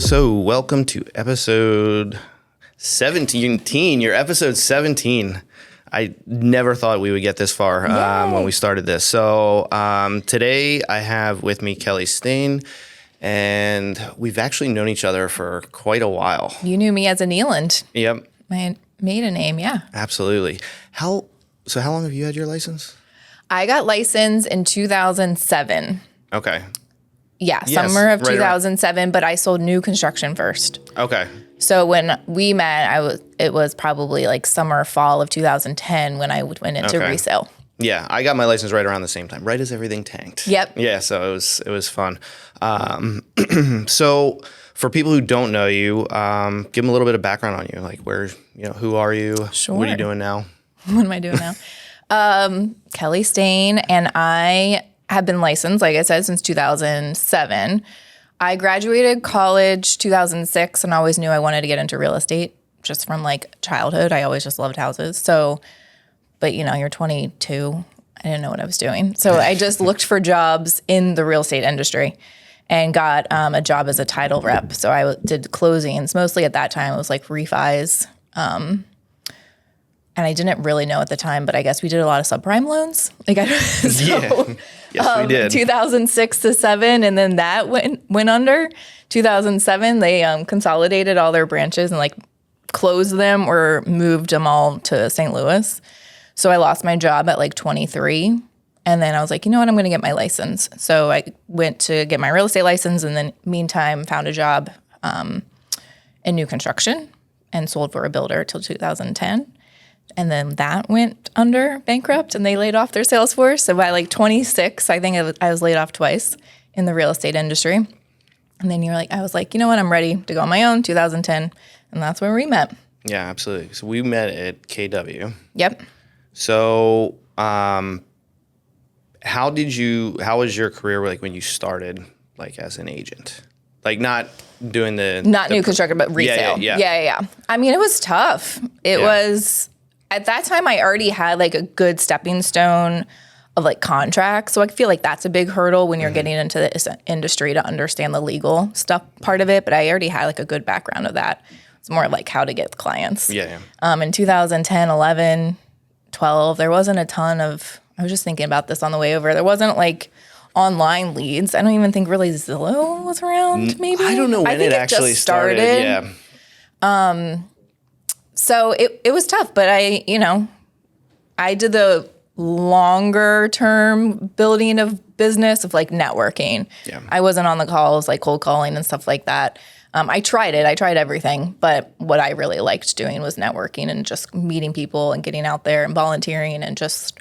So welcome to episode 17. You're episode 17. I never thought we would get this far when we started this. So today I have with me Kelly Steyn, and we've actually known each other for quite a while. You knew me as a Neeland. Yep. My maiden name, yeah. Absolutely. How long have you had your license? I got licensed in 2007. Okay. Yeah, Yes, summer of right 2007, but I sold new construction first. Okay. So when we met, it was probably like summer, fall of 2010 when I went into resale. Yeah, I got my license right around the same time, right as everything tanked. Yep. Yeah, so it was fun. So for people who don't know you, give them a little bit of background on you, like who are you? Sure. What are you doing now? What am I doing now? Kelly Steyn, and I have been licensed, like I said, since 2007. I graduated college 2006 and always knew I wanted to get into real estate just from like childhood. I always just loved houses. So, but you're 22. I didn't know what I was doing. So I just looked for jobs in the real estate industry and got a job as a title rep. So I did closings. Mostly at that time, it was like refis. And I didn't really know at the time, but I guess we did a lot of subprime loans. Yes, we did. 2006 to 7, and then that went under. 2007, they consolidated all their branches and like closed them or moved them all to St. Louis. So I lost my job at like 23, and then I was like, you know what, I'm going to get my license. So I went to get my real estate license, and then meantime found a job in new construction and sold for a builder till 2010. And then that went under bankrupt and they laid off their sales force. So by like 26, I think I was laid off twice in the real estate industry. And then I was like, you know what? I'm ready to go on my own, 2010. And that's where we met. Yeah, absolutely. So we met at KW. Yep. So how was your career like when you started like as an agent? Like not doing new construction, but resale. Yeah. I mean, it was tough. It was... At that time, I already had like a good stepping stone of like contracts. So I feel like that's a big hurdle when you're getting into this industry to understand the legal stuff part of it. But I already had like a good background of that. It's more like how to get clients. Yeah. In 2010, 11, 12, there wasn't a ton of, I was just thinking about this on the way over. There wasn't like online leads. I don't even think really Zillow was around maybe. I don't know when it actually just started. Yeah. So it was tough, but I did the longer term building of business of like networking. Yeah. I wasn't on the calls like cold calling and stuff like that. I tried everything, but what I really liked doing was networking and just meeting people and getting out there and volunteering and just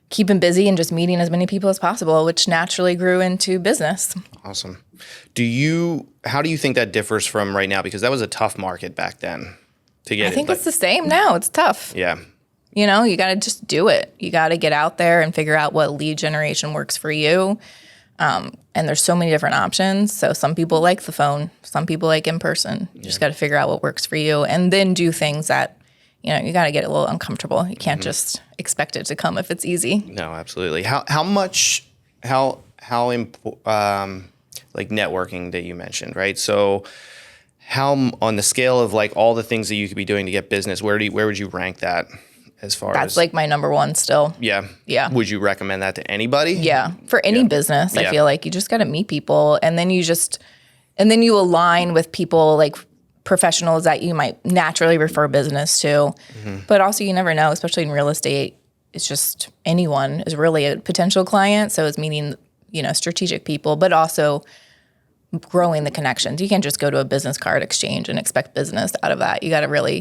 keeping busy and just meeting as many people as possible, which naturally grew into business. Awesome. How do you think that differs from right now? Because that was a tough market back then. I think it's the same now. It's tough. Yeah. You got to just do it. You got to get out there and figure out what lead generation works for you. And there's so many different options. So some people like the phone. Some people like in person. You just got to figure out what works for you and then do things that, you got to get a little uncomfortable. You can't just expect it to come if it's easy. No, absolutely. How like networking that you mentioned, right? So how on the scale of like all the things that you could be doing to get business, where would you rank that as far as? That's like my number one still. Yeah. Yeah. Would you recommend that to anybody? Yeah. For any business, I feel like you just got to meet people and then you align with people like professionals that you might naturally refer business to. Mm-hmm. But also you never know, especially in real estate, it's just anyone is really a potential client. So it's meeting, strategic people, but also growing the connections. You can't just go to a business card exchange and expect business out of that. You got to really,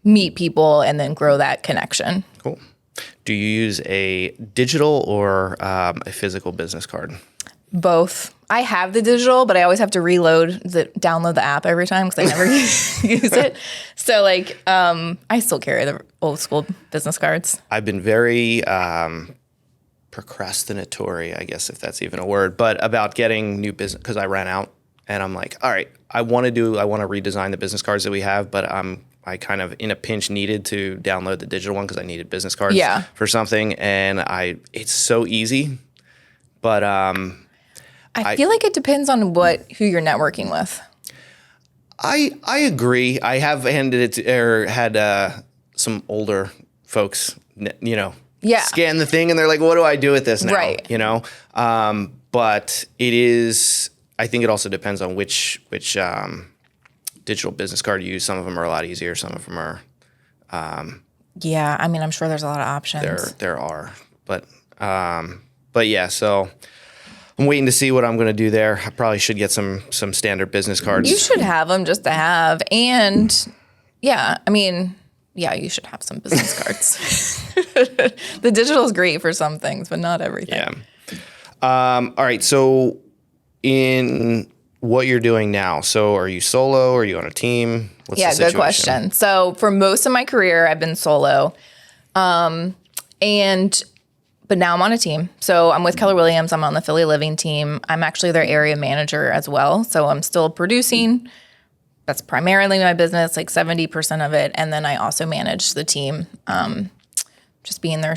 meet people and then grow that connection. Cool. Do you use a digital or a physical business card? Both. I have the digital, but I always have to download the app every time because I never use it. So I still carry the old school business cards. I've been very procrastinatory, I guess, if that's even a word, but about getting new business because I ran out and I'm like, all right, I want to redesign the business cards that we have, but I kind of in a pinch needed to download the digital one because I needed business cards for something. And it's so easy, but I feel like it depends on who you're networking with. I agree. I have had some older folks, scan the thing and they're like, what do I do with this now? Right. But it is, I think it also depends on which digital business card you use. Some of them are a lot easier. Some of them are. Yeah. I mean, I'm sure there's a lot of options. There are, but yeah, so I'm waiting to see what I'm going to do there. I probably should get some standard business cards. You should have them just to have. And yeah, I mean, yeah, you should have some business cards. The digital is great for some things, but not everything. Yeah. All right. So in what you're doing now, so are you solo? Are you on a team? What's the situation? Good question. So for most of my career, I've been solo. But now I'm on a team. So I'm with Keller Williams. I'm on the Philly Living team. I'm actually their area manager as well. So I'm still producing. That's primarily my business, like 70% of it. And then I also manage the team, just being their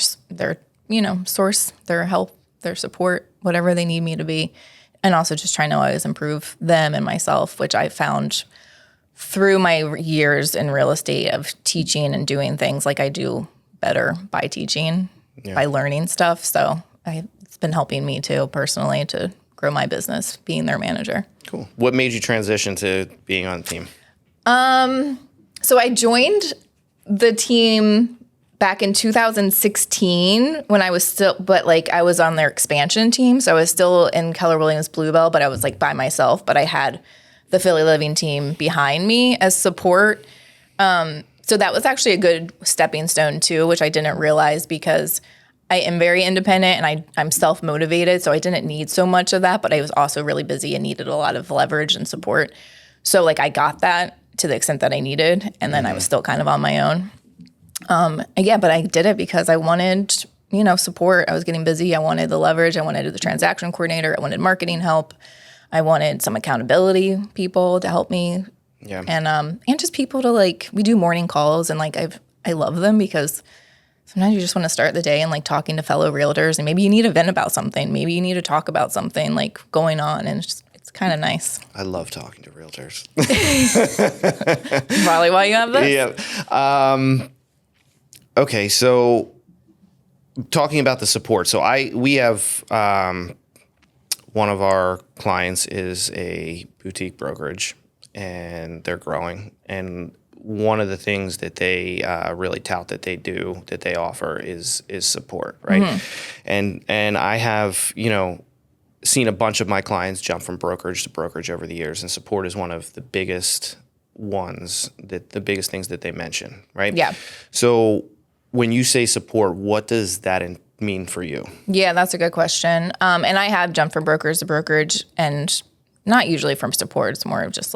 source, their help, their support, whatever they need me to be. And also just trying to always improve them and myself, which I found through my years in real estate of teaching and doing things, like I do better by teaching. Yeah. By learning stuff. So it's been helping me too personally to grow my business being their manager. Cool. What made you transition to being on the team? So I joined the team back in 2016 when I was I was on their expansion team. So I was still in Keller Williams Bluebell, but I was like by myself, but I had the Philly Living team behind me as support. So that was actually a good stepping stone too, which I didn't realize because I am very independent and I'm self-motivated. So I didn't need so much of that, but I was also really busy and needed a lot of leverage and support. So like I got that to the extent that I needed. And then I was still kind of on my own. But I did it because I wanted, support. I was getting busy. I wanted the leverage. I wanted the transaction coordinator. I wanted marketing help. I wanted some accountability people to help me. Yeah. And just people to we do morning calls and I love them because sometimes you just want to start the day and talking to fellow realtors and maybe you need to vent about something. Maybe you need to talk about something going on and it's kind of nice. I love talking to realtors. Probably why you have this? Yeah. Okay. So talking about the support. So we have one of our clients is a boutique brokerage. And they're growing. And one of the things that they really tout that they offer is support, right? Mm-hmm. And I have, seen a bunch of my clients jump from brokerage to brokerage over the years, and support is one of the biggest the biggest things that they mention, right? Yeah. So when you say support, what does that mean for you? Yeah, that's a good question. And I have jumped from brokerage to brokerage, and not usually from support. It's more of just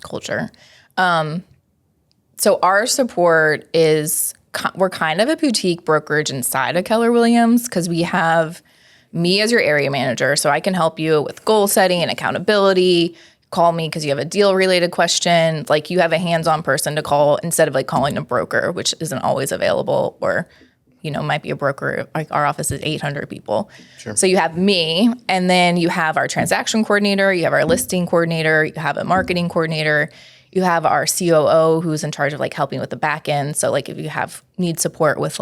culture. So our support is, we're kind of a boutique brokerage inside of Keller Williams because we have me as your area manager. So I can help you with goal setting and accountability. Call me because you have a deal related question. You have a hands-on person to call instead of calling a broker, which isn't always available, or might be a broker. Our office is 800 people. Sure. So you have me, and then you have our transaction coordinator, you have our listing coordinator, you have a marketing coordinator, you have our COO who's in charge of helping with the back end. So if you need support with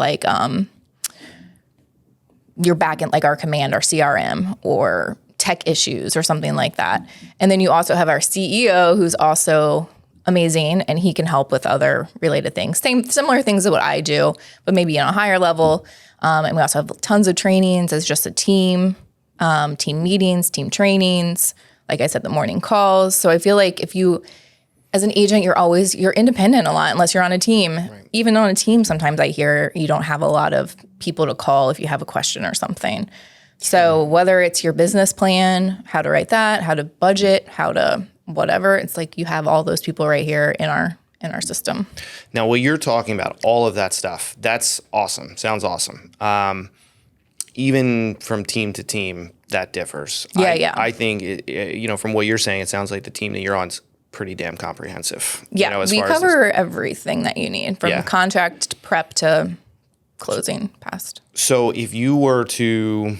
your back end, our command, our CRM, or tech issues or something like that. And then you also have our CEO who's also amazing, and he can help with other related things. Similar things to what I do, but maybe on a higher level. And we also have tons of trainings as just a team, team meetings, team trainings. Like I said, the morning calls. So I feel like if you, as an agent, you're independent a lot unless you're on a team. Right. Even on a team, sometimes I hear you don't have a lot of people to call if you have a question or something. So whether it's your business plan, how to write that, how to budget, how to whatever, it's you have all those people right here in our system. Now, what you're talking about, all of that stuff, that's awesome. Sounds awesome. Even from team to team, that differs. Yeah. I think, from what you're saying, it sounds like the team that you're on is pretty damn comprehensive. Yeah, we cover everything that you need from contract prep to closing past. So if you were to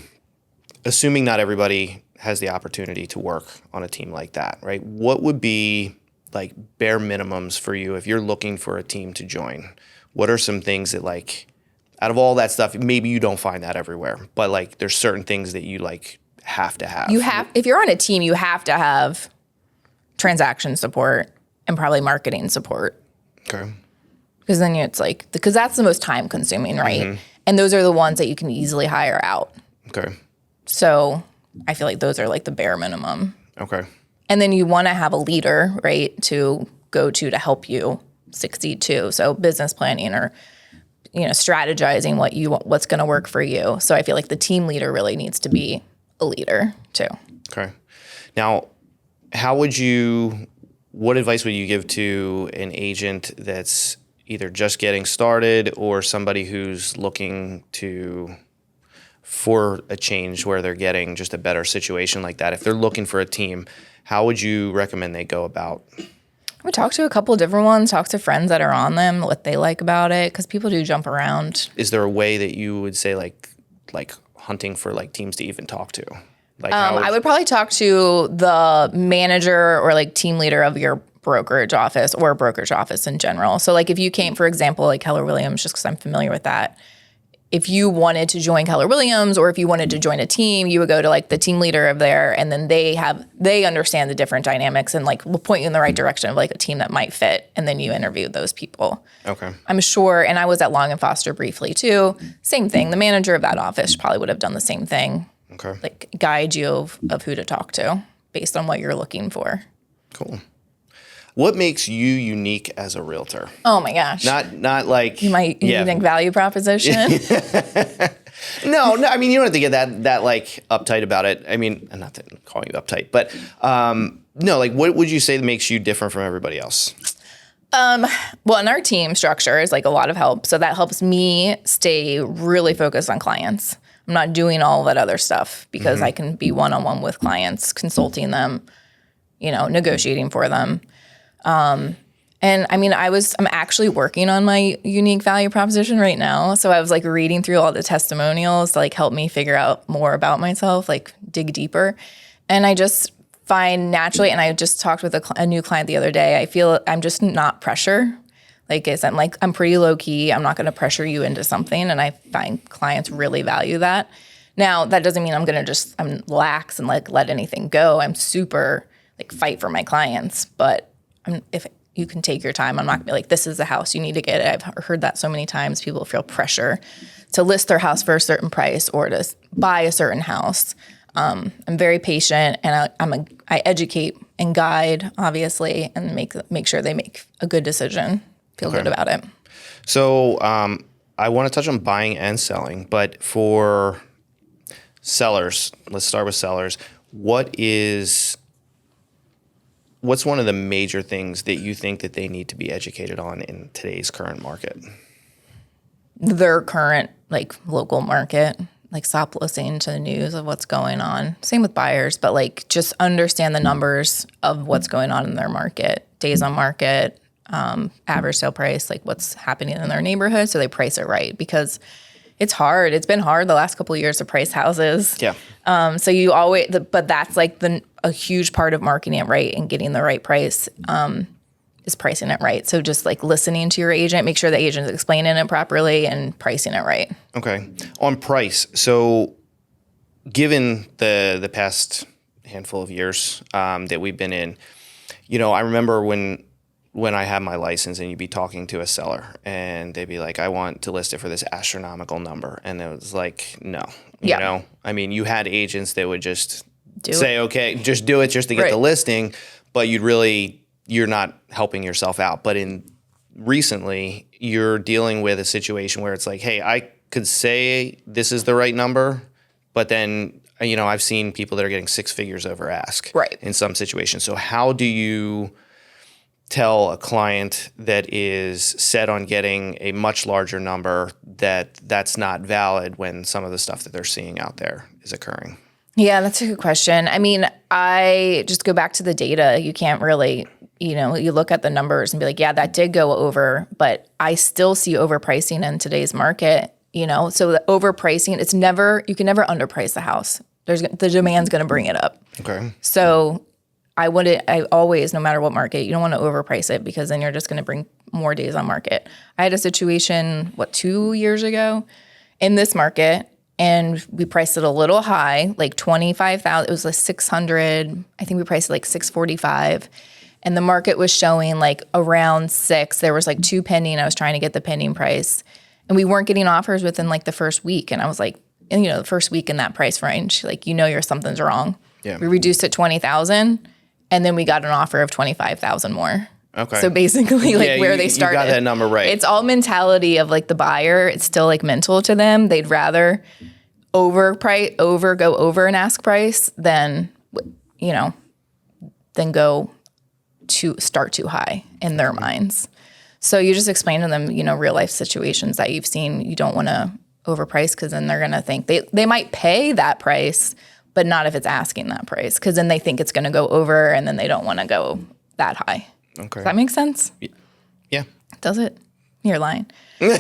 assuming not everybody has the opportunity to work on a team like that, right? What would be like bare minimums for you if you're looking for a team to join? What are some things that like, out of all that stuff, maybe you don't find that everywhere, but like there's certain things that you like have to have. If you're on a team, you have to have transaction support and probably marketing support. Okay. Because then it's like, because that's the most time consuming, right? And those are the ones that you can easily hire out. Okay. So I feel like those are like the bare minimum. Okay. And then you want to have a leader, right, to go to help you succeed too. So business planning or, strategizing what's going to work for you. So I feel like the team leader really needs to be a leader too. Okay. Now, what advice would you give to an agent that's either just getting started or somebody who's looking for a change where they're getting just a better situation like that? If they're looking for a team, how would you recommend they go about? I would talk to a couple of different ones, talk to friends that are on them, what they like about it, because people do jump around. Is there a way that you would say like hunting for like teams to even talk to? Like I would probably talk to the manager or like team leader of your brokerage office or brokerage office in general. So like if you came, for example, like Keller Williams, just because I'm familiar with that, if you wanted to join Keller Williams or if you wanted to join a team, you would go to like the team leader of there, and then they understand the different dynamics and like will point you in the right direction of like a team that might fit, and then you interview those people. Okay. I'm sure, and I was at Long and Foster briefly too. Same thing. The manager of that office probably would have done the same thing. Okay. Like guide you of who to talk to based on what you're looking for. Cool. What makes you unique as a realtor? Oh my gosh. Not like My unique value proposition. No, I mean, you don't have to get that like uptight about it. I mean, I'm not calling you uptight, but no, like what would you say that makes you different from everybody else? Well, in our team structure is like a lot of help. So that helps me stay really focused on clients. I'm not doing all that other stuff because I can be one-on-one with clients, consulting them, negotiating for them. And I mean, I'm actually working on my unique value proposition right now. So I was like reading through all the testimonials to like help me figure out more about myself, like dig deeper. And I just find naturally, and I just talked with a new client the other day, I feel I'm just not pressure. Like I'm pretty low key. I'm not going to pressure you into something. And I find clients really value that. Now, that doesn't mean I'm lax and like let anything go. I'm super like fight for my clients, but if you can take your time, I'm not gonna be like, this is the house, you need to get it. I've heard that so many times. People feel pressure to list their house for a certain price or to buy a certain house. I'm very patient, and I educate and guide, obviously, and make sure they make a good decision, feel good about it. So I want to touch on buying and selling, but for sellers, let's start with sellers. What's one of the major things that you think that they need to be educated on in today's current market? Their current like local market, like stop listening to the news of what's going on. Same with buyers, but like just understand the numbers of what's going on in their market, days on market, average sale price, like what's happening in their neighborhood, so they price it right, because it's hard. It's been hard the last couple of years to price houses. Yeah. So you always, but that's like a huge part of marketing it right and getting the right price is pricing it right. So just like listening to your agent, make sure the agent is explaining it properly and pricing it right. Okay. On price, so given the past handful of years that we've been in, I remember when I had my license and you'd be talking to a seller and they'd be like, I want to list it for this astronomical number. And it was like, no, I mean, you had agents that would just say, okay, just do it just to get the listing, but you're not helping yourself out. But recently you're dealing with a situation where it's like, hey, I could say this is the right number, but then, I've seen people that are getting six figures over ask in some situations. So how do you tell a client that is set on getting a much larger number that's not valid when some of the stuff that they're seeing out there is occurring? Yeah, that's a good question. I mean, I just go back to the data. You can't really, you look at the numbers and be like, yeah, that did go over, but I still see overpricing in today's market, So the overpricing, you can never underprice the house. the demand's going to bring it up. Okay. So I always, no matter what market, you don't want to overprice it because then you're just going to bring more days on market. I had a situation, 2 years ago in this market, and we priced it a little high, like 25,000. It was like 600. I think we priced it like 645. And the market was showing like around 6. There was like 2 pending. I was trying to get the pending price. And we weren't getting offers within like the first week. And I was like, the first week in that price range, like, something's wrong. Yeah. We reduced it 20,000. And then we got an offer of 25,000 more. Okay. So basically, like where they started. You got that number right. It's all mentality of like the buyer. It's still like mental to them. They'd rather go over an ask price than go to start too high in their minds. So you just explain to them, real life situations that you've seen. You don't want to overprice because then they're going to think they might pay that price, but not if it's asking that price, because then they think it's going to go over and then they don't want to go that high. Okay. Does that make sense? Yeah. Does it? You're lying. In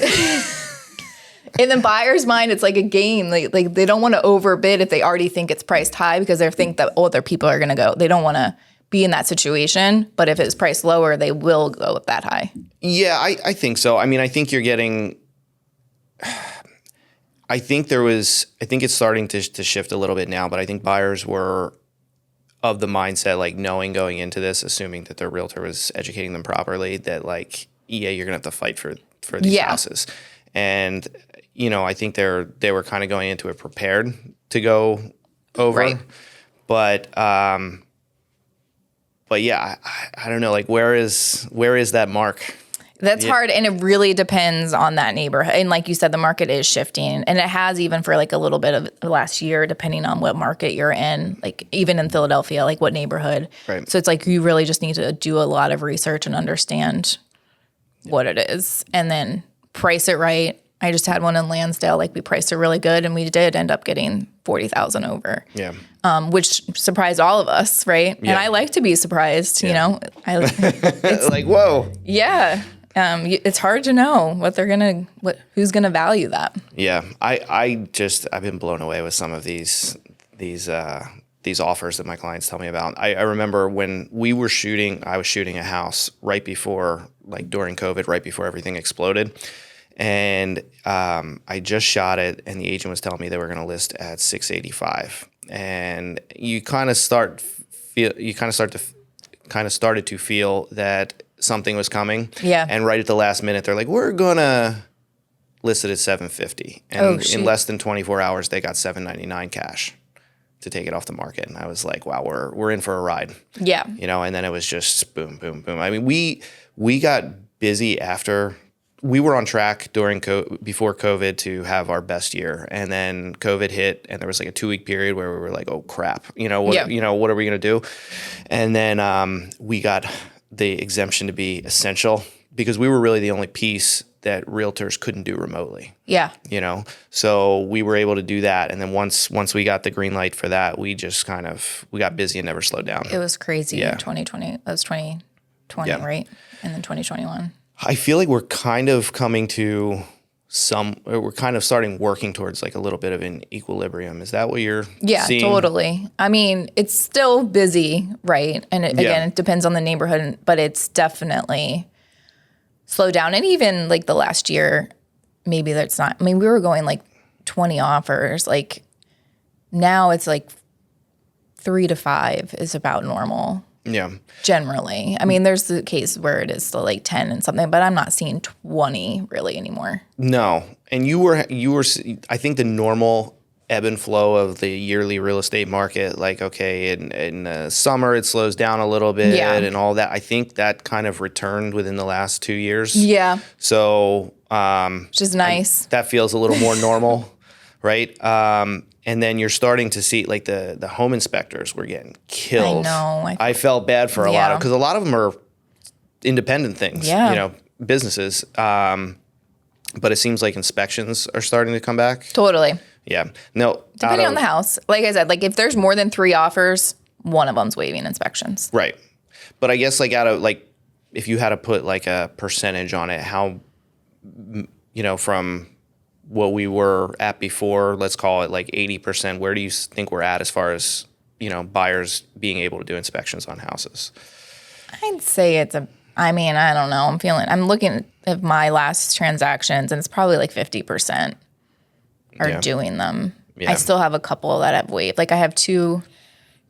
the buyer's mind, it's like a game. Like they don't want to overbid if they already think it's priced high because they think that other people are going to go. They don't want to be in that situation. But if it's priced lower, they will go that high. Yeah, I think so. I mean, I think you're getting. I think it's starting to shift a little bit now, but I think buyers were of the mindset, like knowing going into this, assuming that their realtor was educating them properly, that like, yeah, you're gonna have to fight for these houses. And, I think they were kind of going into it prepared to go over. Right. But yeah, I don't know, like where is that mark? That's hard, and it really depends on that neighborhood. And like you said, the market is shifting, and it has even for like a little bit of the last year, depending on what market you're in, like even in Philadelphia, like what neighborhood. Right. So it's like you really just need to do a lot of research and understand what it is, and then price it right. I just had one in Lansdale, like we priced it really good, and we did end up getting 40,000 over. Yeah. Which surprised all of us, right? Yeah. And I like to be surprised, like, whoa. Yeah. It's hard to know who's gonna value that. Yeah, I've been blown away with some of these offers that my clients tell me about. I remember when I was shooting a house right before, like during COVID, right before everything exploded, and I just shot it, and the agent was telling me they were going to list at 685, and you kind of started to feel that something was coming. Yeah. And right at the last minute, they're like, we're going to list it at 750. And in less than 24 hours, they got 799 cash to take it off the market. And I was like, wow, we're in for a ride. Yeah. And then it was just boom, boom, boom. I mean, we got busy after. We were on track before COVID to have our best year, and then COVID hit, and there was like a 2-week period where we were like, "Oh crap, what are we gonna do?" And then we got the exemption to be essential because we were really the only piece that realtors couldn't do remotely. Yeah. So we were able to do that, and then once we got the green light for that, we just we got busy and never slowed down. It was crazy. In 2020. That was 2020, right? And then 2021. I feel like we're kind of coming to we're kind of working towards like a little bit of an equilibrium. Is that what you're seeing? Yeah, totally. I mean, it's still busy, right? And again, it depends on the neighborhood, but it's definitely slowed down. And even like the last year, maybe that's not, I mean, we were going like 20 offers. Like now it's like 3 to 5 is about normal. Yeah. Generally. I mean, there's the case where it is still like 10 and something, but I'm not seeing 20 really anymore. No. And you were, I think the normal ebb and flow of the yearly real estate market, like, okay, in summer it slows down a little bit and all that. I think that kind of returned within the last 2 years. Yeah. So, which is nice. That feels a little more normal, right? And then you're starting to see like the home inspectors were getting killed. I know. I felt bad for a lot of, because a lot of them are independent things, businesses. But it seems like inspections are starting to come back. Totally. Yeah. No. Depending on the house. Like I said, like if there's more than 3 offers, one of them's waiving inspections. Right. But I guess like if you had to put like a percentage on it, how, from what we were at before, let's call it like 80%, where do you think we're at as far as, buyers being able to do inspections on houses? I'd say I don't know. I'm looking at my last transactions, and it's probably like 50% are doing them. Yeah. I still have a couple that I've waived. Like I have 2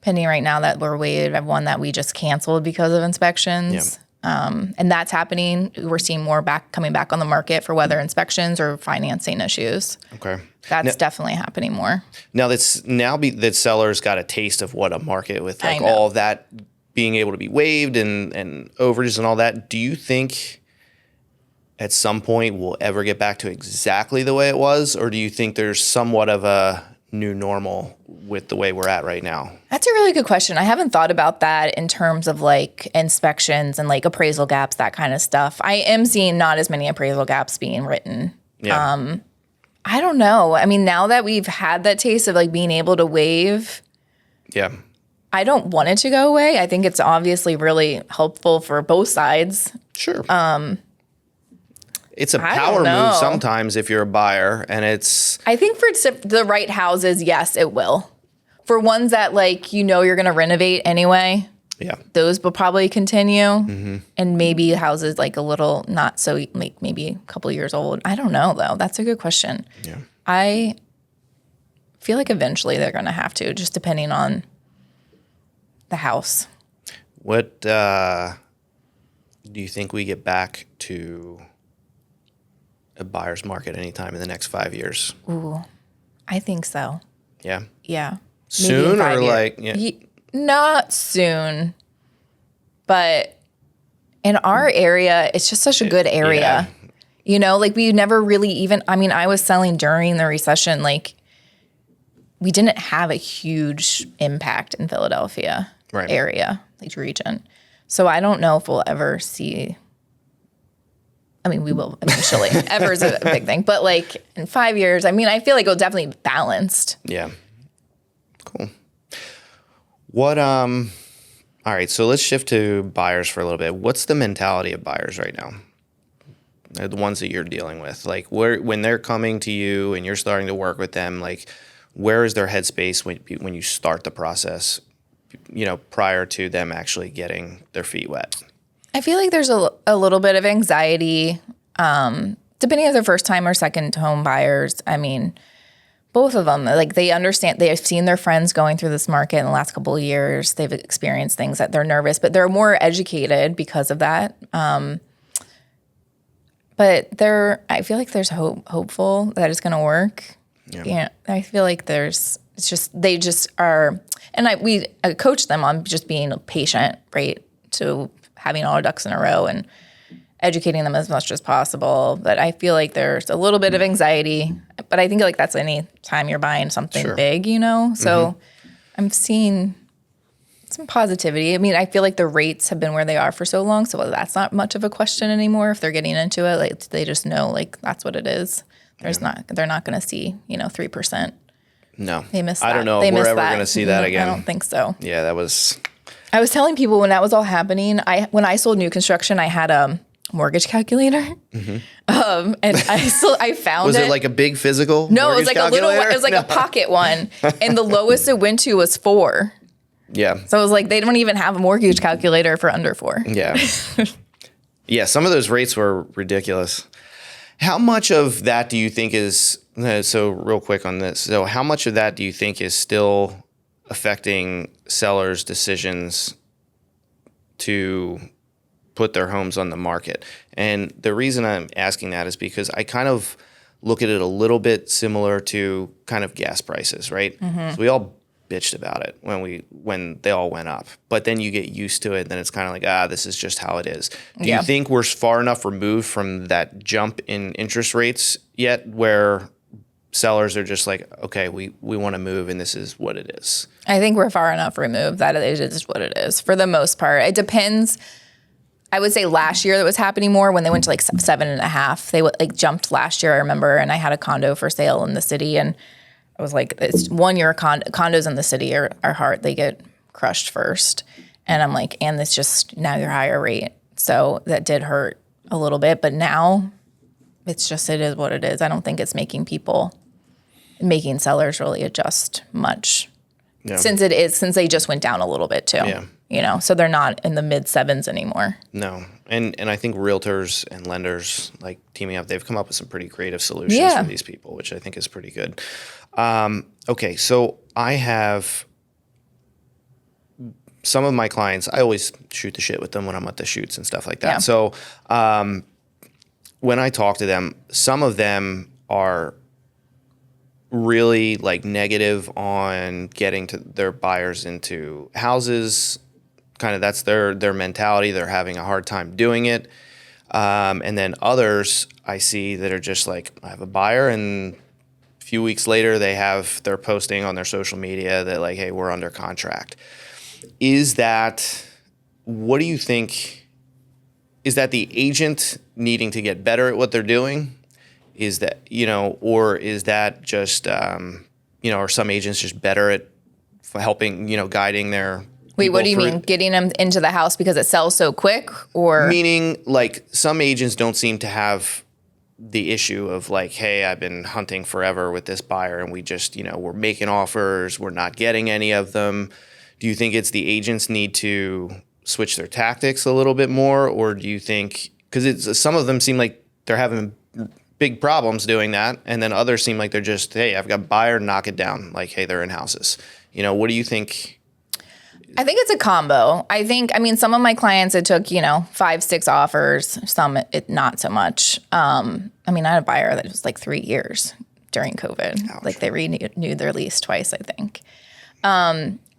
pending right now that were waived. I have one that we just canceled because of inspections. And that's happening. We're seeing more coming back on the market for whether inspections or financing issues. Okay. That's definitely happening more. Now that sellers got a taste of what a market with like all of that being able to be waived and overages and all that. Do you think at some point we'll ever get back to exactly the way it was? Or do you think there's somewhat of a new normal with the way we're at right now? That's a really good question. I haven't thought about that in terms of like inspections and like appraisal gaps, that kind of stuff. I am seeing not as many appraisal gaps being written. Yeah. I don't know. I mean, now that we've had that taste of like being able to waive, Yeah. I don't want it to go away. I think it's obviously really helpful for both sides. Sure. It's a power move sometimes if you're a buyer, and it's... I think for the right houses, yes, it will. For ones that like, you're going to renovate anyway, yeah, those will probably continue. And maybe houses like a little not so, like maybe a couple years old. I don't know, though. That's a good question. Yeah. I feel like eventually they're going to have to, just depending on the house. What do you think we get back to a buyer's market anytime in the next 5 years? Ooh, I think so. Yeah. Yeah. Soon or like... Yeah. Not soon, but in our area, it's just such a good area. Yeah. Like we never really even, I was selling during the recession, like we didn't have a huge impact in Philadelphia area, like region. So I don't know if we'll ever see, we will eventually. Ever is a big thing. But like in 5 years, I feel like it'll definitely be balanced. Yeah. Cool. All right, so let's shift to buyers for a little bit. What's the mentality of buyers right now? They're the ones that you're dealing with. Like when they're coming to you and you're starting to work with them, like where is their headspace when you start the process, prior to them actually getting their feet wet? I feel like there's a little bit of anxiety, depending if they're first time or second home buyers. Both of them, like they understand, they've seen their friends going through this market in the last couple of years. They've experienced things that they're nervous, but they're more educated because of that. But I feel like there's hopeful that it's going to work. Yeah. I feel like they just are, and we coach them on just being patient, right? To having all our ducks in a row and educating them as much as possible. But I feel like there's a little bit of anxiety, but I think like that's any time you're buying something big, So I'm seeing some positivity. I feel like the rates have been where they are for so long, so that's not much of a question anymore. If they're getting into it, like they just know like that's what it is. They're not going to see 3%. No, they missed that. I don't know if we're ever going to see that again. I don't think so. Yeah, that was. I was telling people when that was all happening. When I sold new construction, I had a mortgage calculator, and I found was it like a big physical? No, it was like calculator? It was like a pocket one, and the lowest it went to was 4. Yeah. So it was like they don't even have a mortgage calculator for under 4. Yeah. Yeah, some of those rates were ridiculous. How much of that do you think is so real quick on this? So how much of that do you think is still affecting sellers' decisions to put their homes on the market? And the reason I'm asking that is because I kind of look at it a little bit similar to kind of gas prices, right? Mm-hmm. So we all bitched about it when they all went up, but then you get used to it, and then it's kind of like, this is just how it is. Do you think we're far enough removed from that jump in interest rates yet where sellers are just like, okay, we want to move and this is what it is? I think we're far enough removed that it is what it is for the most part. It depends. I would say last year that was happening more when they went to like 7.5. They like jumped last year, I remember, and I had a condo for sale in the city, and I was like, it's 1 year condos in the city are hard. They get crushed first. And I'm like, and it's just now your higher rate. So that did hurt a little bit. But now it is what it is. I don't think it's making sellers really adjust much. Yeah. Since they just went down a little bit too. Yeah. So they're not in the mid 7s anymore. No. And I think realtors and lenders like teaming up, they've come up with some pretty creative solutions for these people, which I think is pretty good. Okay. So I have some of my clients, I always shoot the shit with them when I'm at the shoots and stuff like that. Yeah. So when I talk to them, some of them are really like negative on getting to their buyers into houses. Kind of that's their mentality. They're having a hard time doing it. And then others I see that are just like, I have a buyer, and a few weeks later they're posting on their social media that like, hey, we're under contract. What do you think? Is that the agent needing to get better at what they're doing? Is that, or is that just, are some agents just better at helping, guiding their Wait, what do you mean? Getting them into the house because it sells so quick, or? Meaning like some agents don't seem to have the issue of like, hey, I've been hunting forever with this buyer and we just, we're making offers, we're not getting any of them. Do you think it's the agents need to switch their tactics a little bit more? Or do you think, because some of them seem like they're having big problems doing that, and then others seem like they're just, hey, I've got a buyer, knock it down. Like, hey, they're in houses. What do you think? I think it's a combo. Some of my clients, it took, 5, 6 offers, some not so much. I had a buyer that was like 3 years during COVID. Ouch. Like they renewed their lease twice, I think.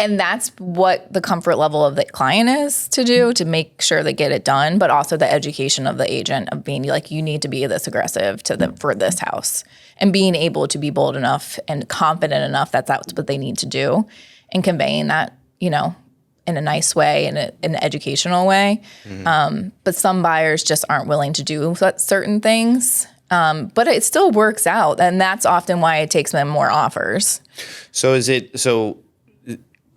And that's what the comfort level of the client is to do, to make sure they get it done, but also the education of the agent of being like, you need to be this aggressive for this house, and being able to be bold enough and confident enough that that's what they need to do, and conveying that, in a nice way, in an educational way. Mm-hmm. But some buyers just aren't willing to do certain things. But it still works out, and that's often why it takes them more offers.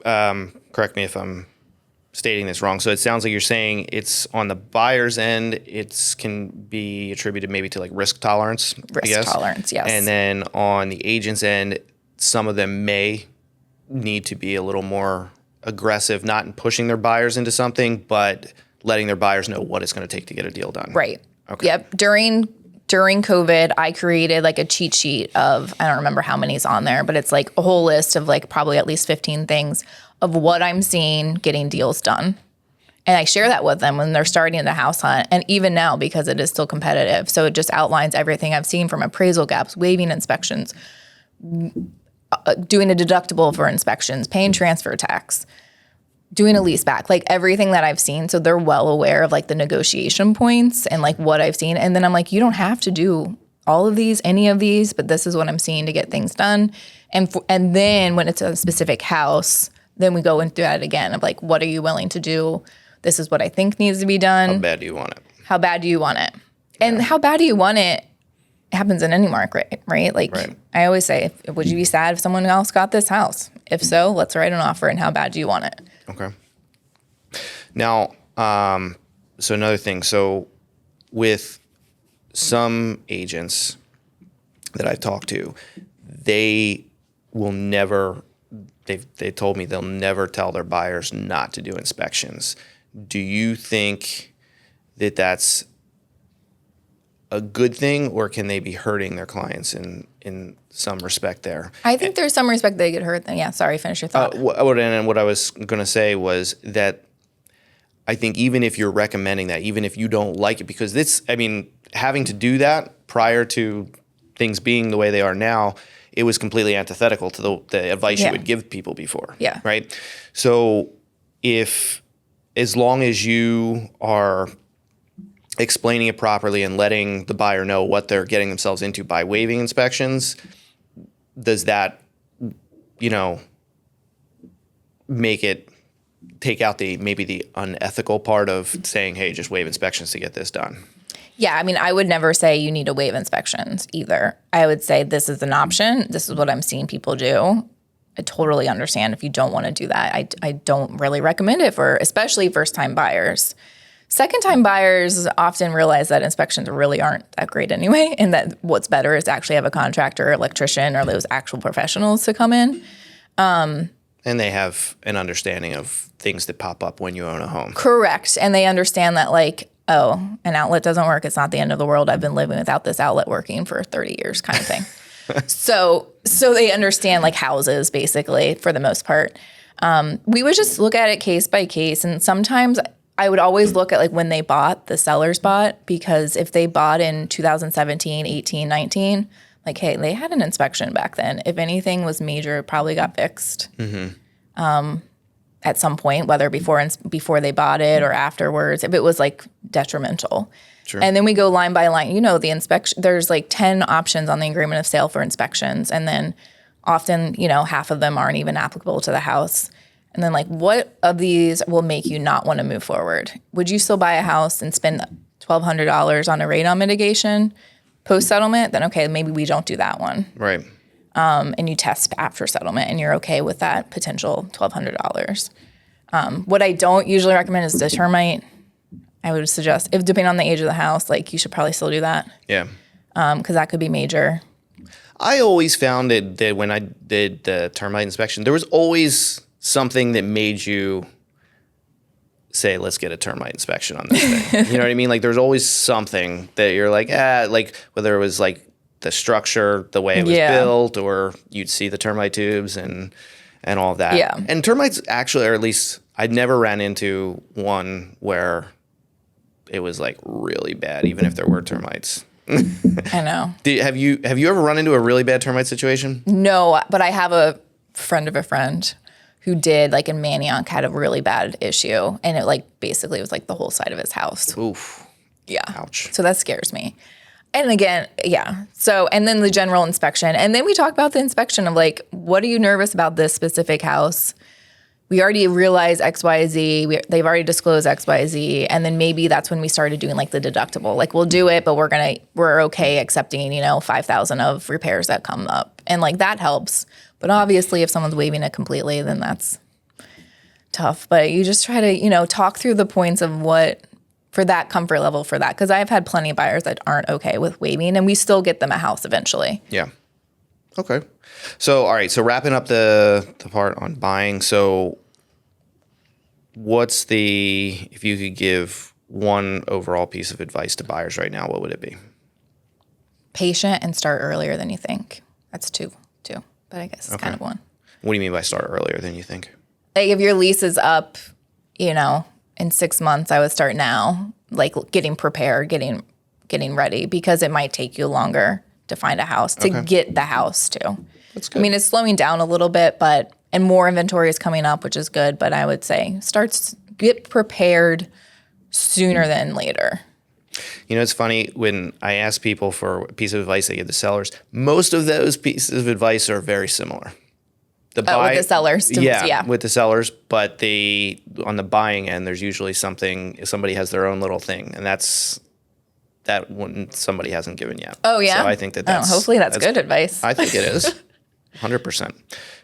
Correct me if I'm stating this wrong. So it sounds like you're saying it's on the buyer's end, it can be attributed maybe to like risk tolerance, I guess. Risk tolerance, yes. And then on the agent's end, some of them may need to be a little more aggressive, not in pushing their buyers into something, but letting their buyers know what it's going to take to get a deal done. Right. Okay. Yep. During COVID, I created like a cheat sheet of, I don't remember how many's on there, but it's like a whole list of like probably at least 15 things of what I'm seeing getting deals done. And I share that with them when they're starting the house hunt, and even now because it is still competitive. So it just outlines everything I've seen, from appraisal gaps, waiving inspections, doing a deductible for inspections, paying transfer tax, doing a lease back, like everything that I've seen. So they're well aware of like the negotiation points and like what I've seen. And then I'm like, you don't have to do all of these, any of these, but this is what I'm seeing to get things done. And then when it's a specific house, then we go into that again of like, what are you willing to do? This is what I think needs to be done. How bad do you want it? How bad do you want it? And how bad do you want it happens in any market, right? Like I always say, would you be sad if someone else got this house? If so, let's write an offer, and how bad do you want it? Okay. Now, so another thing. So with some agents that I've talked to, they told me they'll never tell their buyers not to do inspections. Do you think that that's a good thing, or can they be hurting their clients in some respect there? I think there's some respect they get hurt. Yeah, sorry, finish your thought. What I was going to say was that I think even if you're recommending that, even if you don't like it, because having to do that prior to things being the way they are now, it was completely antithetical to the advice you would give people before. Yeah. Right? So as long as you are explaining it properly and letting the buyer know what they're getting themselves into by waiving inspections, does that, make it take out maybe the unethical part of saying, hey, just waive inspections to get this done? Yeah, I would never say you need to waive inspections either. I would say this is an option. This is what I'm seeing people do. I totally understand if you don't want to do that. I don't really recommend it for especially first-time buyers. Second-time buyers often realize that inspections really aren't that great anyway, and that what's better is to actually have a contractor, electrician, or those actual professionals to come in. And they have an understanding of things that pop up when you own a home. Correct. And they understand that, like, oh, an outlet doesn't work. It's not the end of the world. I've been living without this outlet working for 30 years kind of thing. So they understand, like, houses, basically, for the most part. We would just look at it case by case. And sometimes I would always look at, like, when they bought, the sellers bought, because if they bought in 2017, 18, 19, like, hey, they had an inspection back then. If anything was major, it probably got fixed at some point, whether before they bought it or afterwards, if it was, like, detrimental. Sure. And then we go line by line. You know, the inspection, there's like 10 options on the agreement of sale for inspections. And then often, you know, half of them aren't even applicable to the house. And then, like, what of these will make you not want to move forward? Would you still buy a house and spend $1,200 on a radon mitigation post-settlement? Then, okay, maybe we don't do that one. Right. And you test after settlement and you're okay with that potential $1,200. What I don't usually recommend is the termite. I would suggest, if depending on the age of the house, like, you should probably still do that. Yeah. Because that could be major. I always found that when I did the termite inspection, there was always something that made you say, let's get a termite inspection on this thing. You know what I mean? Like, there's always something that you're like, like, whether it was like the structure, the way it was built, or you'd see the termite tubes and all of that. Yeah. And termites actually, or at least I'd never ran into one where it was, like, really bad, even if there were termites. I know. Have you ever run into a really bad termite situation? No, but I have a friend of a friend who did, like, in Manioc, had a really bad issue. And it, like, basically was, like, the whole side of his house. Oof. Yeah. Ouch. So that scares me. And again, yeah. So, and then the general inspection. And then we talk about the inspection of, like, what are you nervous about this specific house? We already realized X, Y, Z. They've already disclosed X, Y, Z. And then maybe that's when we started doing, like, the deductible. Like, we'll do it, but we're okay accepting, you know, $5,000 of repairs that come up. And, like, that helps. But obviously, if someone's waiving it completely, then that's tough. But you just try to, you know, talk through the points of what, for that comfort level for that. Because I've had plenty of buyers that aren't okay with waiving, and we still get them a house eventually. Yeah. Okay. So, all right. So wrapping up the part on buying. So if you could give one overall piece of advice to buyers right now, what would it be? Patient and start earlier than you think. That's two. But I guess it's kind of one. What do you mean by start earlier than you think? Like, if your lease is up, you know, in 6 months, I would start now, like, getting prepared, getting ready, because it might take you longer to find a house, to get the house too. That's good. I mean, it's slowing down a little bit, and more inventory is coming up, which is good. But I would say get prepared sooner than later. You know, it's funny, when I ask people for a piece of advice they give the sellers, most of those pieces of advice are very similar. With the sellers. Yeah, with the sellers. But on the buying end, there's usually somebody has their own little thing. And that one somebody hasn't given yet. Oh, yeah? So I think that's... hopefully that's good advice. I think it is. 100%.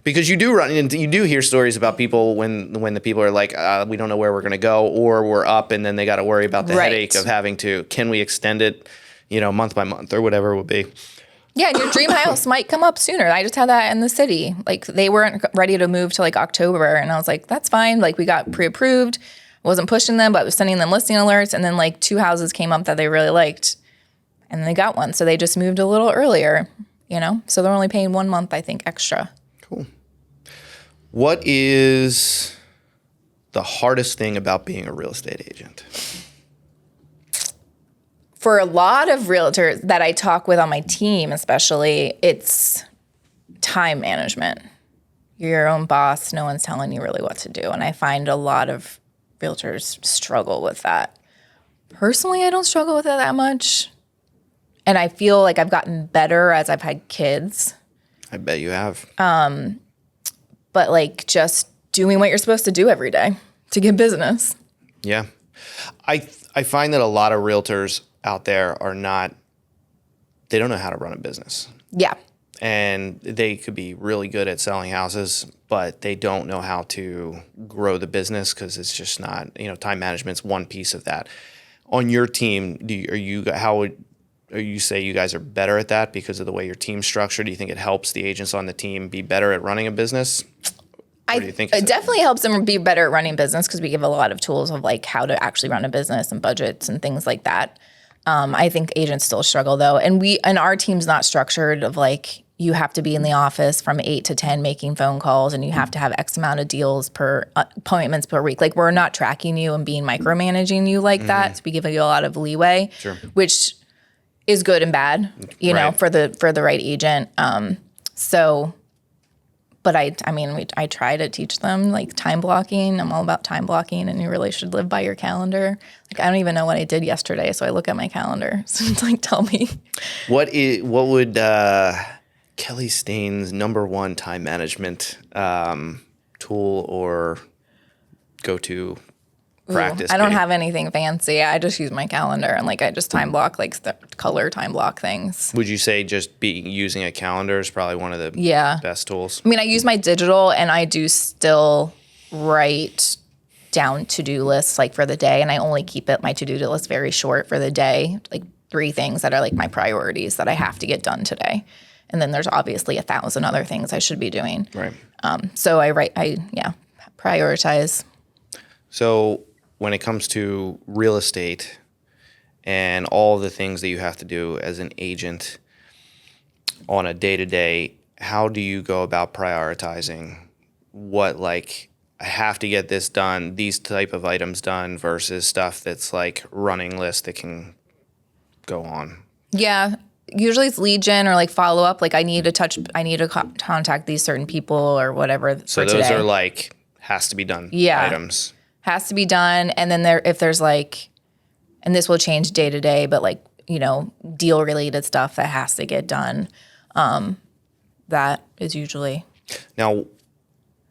Because you do hear stories about people when the people are like, we don't know where we're going to go, or we're up and then they got to worry about the headache of can we extend it, you know, month by month or whatever it would be. Yeah, and your dream house might come up sooner. I just had that in the city. Like, they weren't ready to move to, like, October, and I was like, that's fine. Like, we got pre-approved. Wasn't pushing them, but was sending them listing alerts, and then, like, 2 houses came up that they really liked, and they got one. So they just moved a little earlier, you know? So they're only paying 1 month, I think, extra. Cool. What is the hardest thing about being a real estate agent? For a lot of realtors that I talk with on my team, especially, it's time management. You're your own boss. No one's telling you really what to do. And I find a lot of realtors struggle with that. Personally, I don't struggle with it that much. And I feel like I've gotten better as I've had kids. I bet you have. But, like, just doing what you're supposed to do every day to get business. Yeah. I find that a lot of realtors out there they don't know how to run a business. Yeah. and they could be really good at selling houses, but they don't know how to grow the business because it's just not, time management's one piece of that. On your team, how would you say you guys are better at that because of the way your team's structured? Do you think it helps the agents on the team be better at running a business? Or do you think it definitely helps them be better at running business because we give a lot of tools of like how to actually run a business and budgets and things like that. I think agents still struggle though. And our team's not structured of like, you have to be in the office from 8 to 10 making phone calls and you have to have X amount of deals per appointments per week. Like we're not tracking you and being micromanaging you like that. So we give you a lot of leeway, which is good and bad, you know, for the right agent. But I try to teach them like time blocking. I'm all about time blocking, and you really should live by your calendar. Like I don't even know what I did yesterday, so I look at my calendar. So it's like, tell me. What would Kelly Steyn's number one time management tool or go-to practice? I don't have anything fancy. I just use my calendar and like I just time block like the color time block things. Would you say just using a calendar is probably one of the best tools? I mean, I use my digital and I do still write down to-do lists like for the day, and I only keep my to-do list very short for the day, like 3 things that are like my priorities that I have to get done today. And then there's obviously 1,000 other things I should be doing. Right. So I prioritize. So when it comes to real estate and all the things that you have to do as an agent on a day-to-day, how do you go about prioritizing what, like, I have to get this done, these type of items done versus stuff that's like running lists that can go on? Yeah. Usually it's lead gen or like follow up. Like I need to contact these certain people or whatever. So those are like has to be done items. Has to be done. And then if there's like, and this will change day to day, but like, deal related stuff that has to get done. That is usually. Now,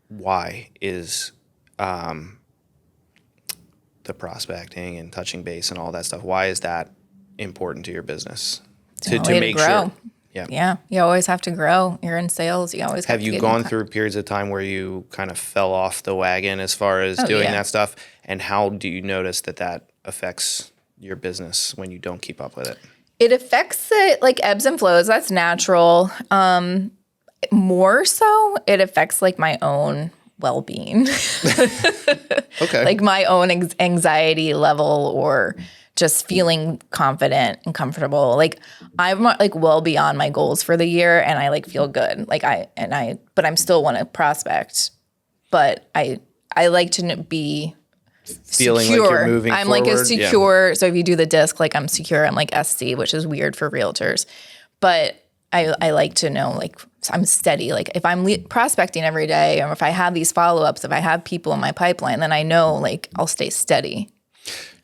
why is the prospecting and touching base and all that stuff, why is that important to your business? To make grow. Sure. Yeah. You always have to grow. You're in sales. You always have to you gone through periods of time where you kind of fell off the wagon as far as doing that stuff? And how do you notice that affects your business when you don't keep up with it? It affects it like ebbs and flows. That's natural. More so, it affects like my own well-being. Okay. Like my own anxiety level or just feeling confident and comfortable. Like I'm like well beyond my goals for the year and I like feel good. Like but I'm still want to prospect, but I like to be feeling secure. Like you're moving I'm forward. Like a secure. Yeah. So if you do the disc, like I'm secure. I'm like SC, which is weird for realtors, but I like to know like I'm steady. Like if I'm prospecting every day, or if I have these follow-ups, if I have people in my pipeline, then I know like I'll stay steady.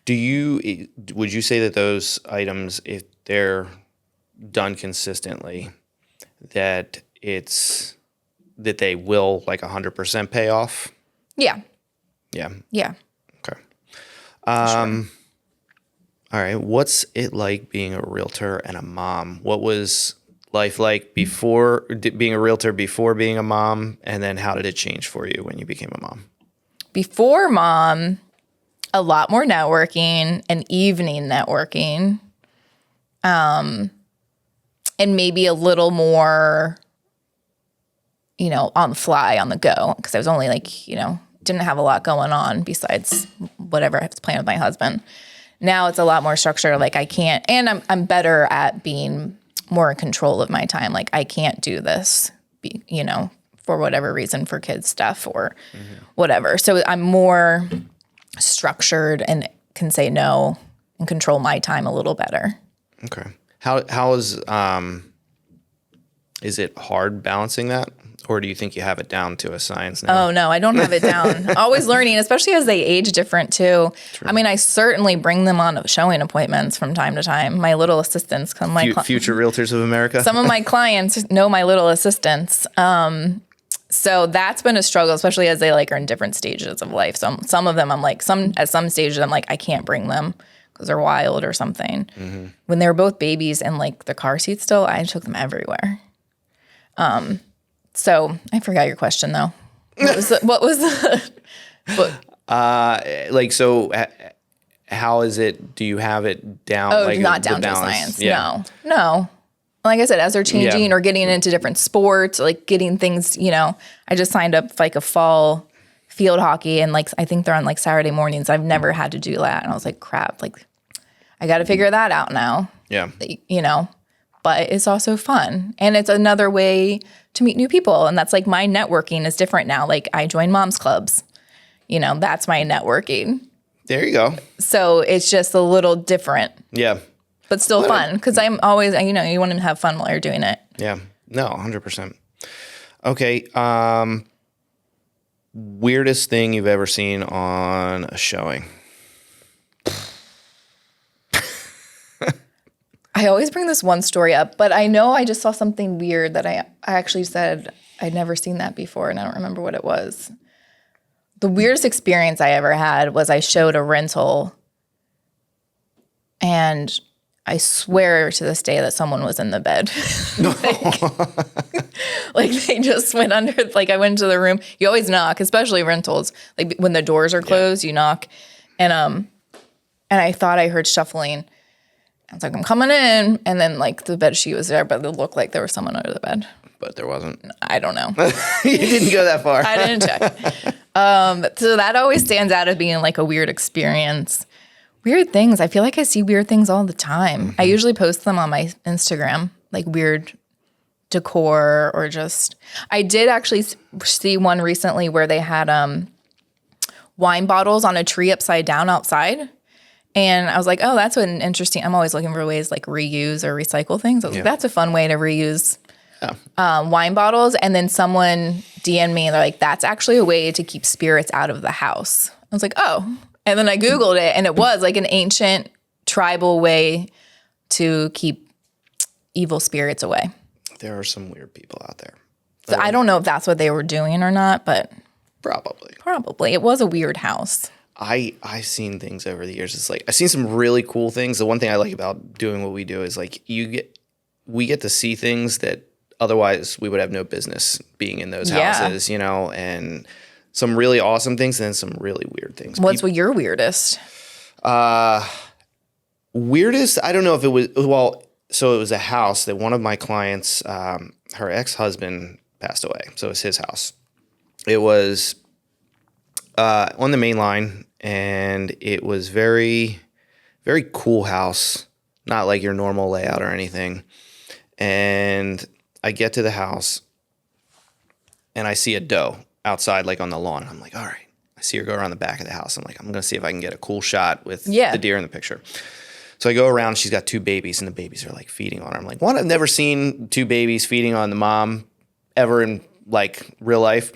Would you say that those items, if they're done consistently, that they will like 100% pay off? Yeah. Yeah. Yeah. Okay. Sure. All right. What's it like being a realtor and a mom? What was life like before being a realtor, before being a mom, and then how did it change for you when you became a mom? Before mom, a lot more networking and evening networking. And maybe a little more, on the fly, on the go. Because I was only like, didn't have a lot going on besides whatever I was playing with my husband. Now it's a lot more structured. Like I can't, and I'm better at being more in control of my time. Like I can't do this, for whatever reason, for kids stuff or whatever. So I'm more structured and can say no and control my time a little better. Okay. How is it hard balancing that? Or do you think you have it down to a science now? Oh, no, I don't have it down. Always learning, especially as they age different too. True. I mean, I certainly bring them on showing appointments from time to time. My little assistants come. Future Realtors of America? Some of my clients know my little assistants. So that's been a struggle, especially as they are in different stages of life. Some of them at some stages I'm like, I can't bring them because they're wild or something. Mm-hmm. When they were both babies and the car seat still, I took them everywhere. So I forgot your question though. What was how is it? Do you have it down? Oh, like not the down to balance? science. Yeah. No. Like I said, as they're changing Yeah. or getting into different sports, like getting things, I just signed up for like a fall field hockey and like I think they're on like Saturday mornings. I've never had to do that. And I was like, crap, like I got to figure that out now. Yeah. But it's also fun. And it's another way to meet new people. And that's like my networking is different now. Like I join moms clubs, that's my networking. There you go. So it's just a little different. Yeah. But still fun because I'm always, you want to have fun while you're doing it. Yeah. No, 100%. Okay. Weirdest thing you've ever seen on a showing? I always bring this one story up, but I know I just saw something weird that I actually said I'd never seen that before, and I don't remember what it was. The weirdest experience I ever had was I showed a rental, and I swear to this day that someone was in the bed. like they just went under, like I went into the room. You always knock, especially rentals. Like when the doors are closed, you knock. And I thought I heard shuffling. I was like, I'm coming in. And then like the bed sheet was there, but it looked like there was someone under the bed. But there wasn't. I don't know. You didn't go that far. I didn't check. So that always stands out as being like a weird experience. Weird things. I feel like I see weird things all the time. Mm-hmm. I usually post them on my Instagram, like weird decor or just. I did actually see one recently where they had wine bottles on a tree upside down outside. And I was like, oh, that's an interesting. I'm always looking for ways like reuse or recycle things. I was like, that's a fun way to reuse wine bottles. And then someone DM'd me, they're like, that's actually a way to keep spirits out of the house. I was like, oh. And then I Googled it, and it was like an ancient tribal way to keep evil spirits away. There are some weird people out there. So I don't know if that's what they were doing or not, but probably. It was a weird house. I've seen things over the years. It's like I've seen some really cool things. The one thing I like about doing what we do is like we get to see things that otherwise we would have no business being in those houses, and some really awesome things and then some really weird things. What's your weirdest? Weirdest? I don't know if it was, so it was a house that one of my clients, her ex-husband passed away. So it was his house. It was on the main line, and it was very, very cool house. Not like your normal layout or anything. And I get to the house, and I see a doe outside, like on the lawn. I'm like, all right. I see her go around the back of the house. I'm like, I'm going to see if I can get a cool shot with the deer in the picture. So I go around. She's got two babies, and the babies are like feeding on her. I'm like, one, I've never seen two babies feeding on the mom ever in like real life.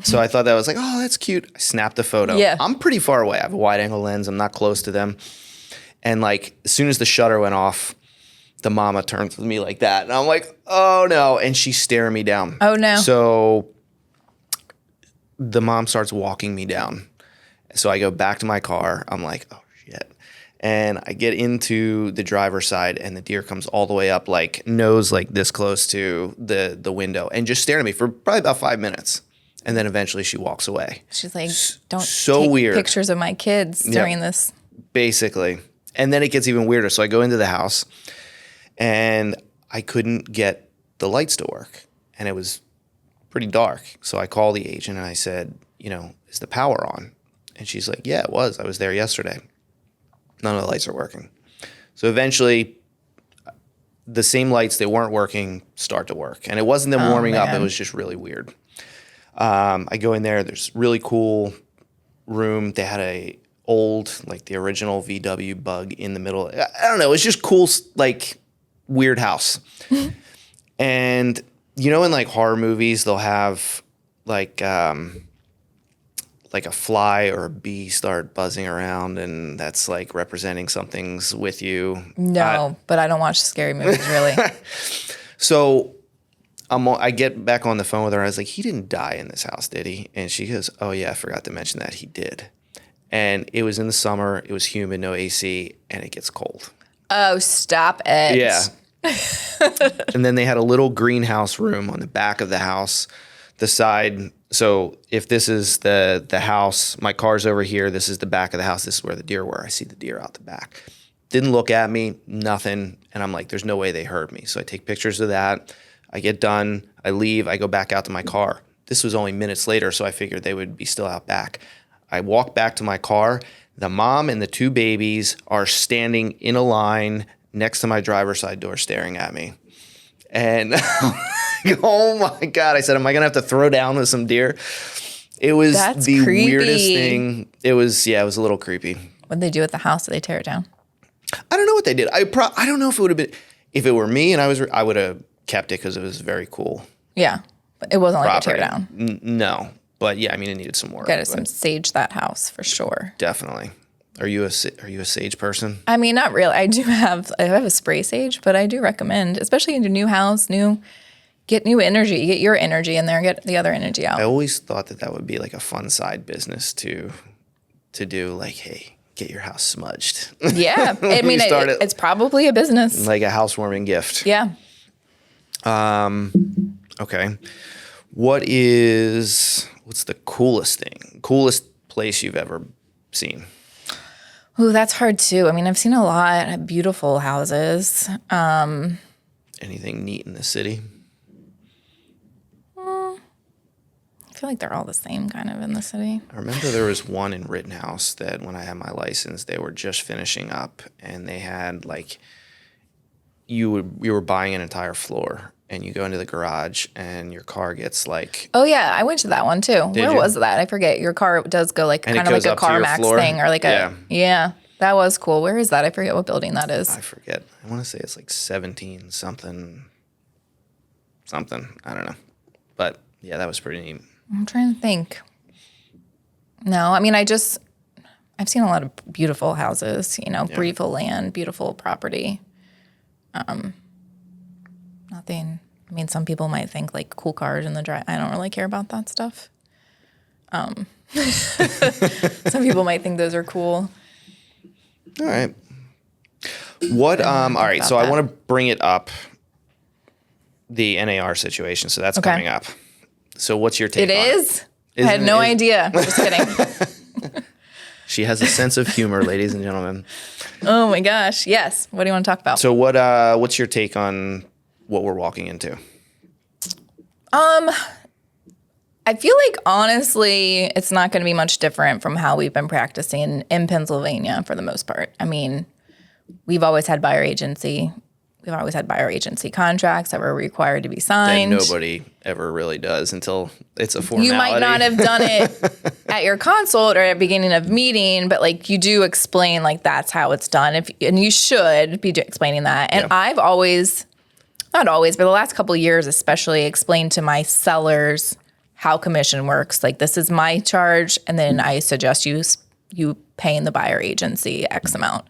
So I thought that was like, oh, that's cute. I snapped a photo. Yeah. I'm pretty far away. I have a wide angle lens. I'm not close to them. And like, as soon as the shutter went off, the mama turns to me like that. And I'm like, oh no. And she's staring me down. Oh no. So the mom starts walking me down. So I go back to my car. I'm like, oh shit. And I get into the driver's side, and the deer comes all the way up, like nose like this close to the window, and just staring at me for probably about 5 minutes. And then eventually she walks away. She's like, don't take weird pictures of my kids during this. Basically. And then it gets even weirder. So I go into the house, and I couldn't get the lights to work. And it was pretty dark. So I called the agent, and I said, is the power on? And she's like, yeah, it was. I was there yesterday. None of the lights are working. So eventually, the same lights that weren't working start to work. And it wasn't them warming up. It was just really weird. I go in there. There's really cool room. They had a old, like the original VW Bug in the middle. I don't know. It's just cool, like weird house. And in like horror movies, they'll have like a fly or a bee start buzzing around, and that's like representing something's with you. No, but I don't watch scary movies really. So I get back on the phone with her. I was like, he didn't die in this house, did he? And she goes, oh yeah, I forgot to mention that he did. And it was in the summer. It was humid, no AC, and it gets cold. Oh, stop it. Yeah. And then they had a little greenhouse room on the back of the house, the side. So if this is the house, my car's over here, this is the back of the house, this is where the deer were. I see the deer out the back. Didn't look at me, nothing. And I'm like, there's no way they heard me. So I take pictures of that. I get done. I leave. I go back out to my car. This was only minutes later, so I figured they would be still out back. I walk back to my car. The mom and the 2 babies are standing in a line next to my driver's side door staring at me. And oh my God, I said, am I going to have to throw down with some deer? It was That's the creepy. weirdest thing. It was a little creepy. What did they do at the house? Did they tear it down? I don't know what they did. I don't know if it would have been, if it were me and I would have kept it because it was very cool. Yeah. But it wasn't like a tear property. down. No. But yeah, I mean, it needed some work. Got to sage that house for sure. Definitely. Are you a sage person? I mean, not really. I have a spray sage, but I do recommend, especially in a new house, get new energy, get your energy in there, get the other energy out. I always thought that would be like a fun side business to do, like, hey, get your house smudged. Yeah. I mean, it's probably a business. Like a housewarming gift. Yeah. Okay. What's the coolest place you've ever seen? Ooh, that's hard too. I mean, I've seen a lot of beautiful houses. Anything neat in the city? I feel like they're all the same kind of in the city. I remember there was one in Rittenhouse that when I had my license, they were just finishing up, and they had like you were buying an entire floor, and you go into the garage, and your car gets like. Oh yeah, I went to that one too. Where was that? I forget. Your car does go like kind of like a CarMax thing, or like yeah. That was cool. Where is that? I forget what building that is. I forget. I want to say it's like 17 something. I don't know, but yeah, that was pretty neat. I'm trying to think. No, I mean, I've seen a lot of beautiful houses, beautiful land, beautiful property. Nothing. I mean, some people might think like cool cars in the drive. I don't really care about that stuff. Some people might think those are cool. All right. All right. So I want to bring it up, the NAR situation. So that's coming up. So what's your take on it? It is? I had no idea. Just kidding. She has a sense of humor, ladies and gentlemen. Oh my gosh. Yes. What do you want to talk about? So what's your take on what we're walking into? I feel like, honestly, it's not going to be much different from how we've been practicing in Pennsylvania for the most part. I mean, we've always had buyer agency. We've always had buyer agency contracts that were required to be signed. And nobody ever really does until it's a formality. You might not have done it at your consult or at the beginning of meeting, but like you do explain like that's how it's done. And you should be explaining that. And I've always, not always, but the last couple of years especially, explained to my sellers how commission works. Like, this is my charge, and then I suggest you paying the buyer agency X amount.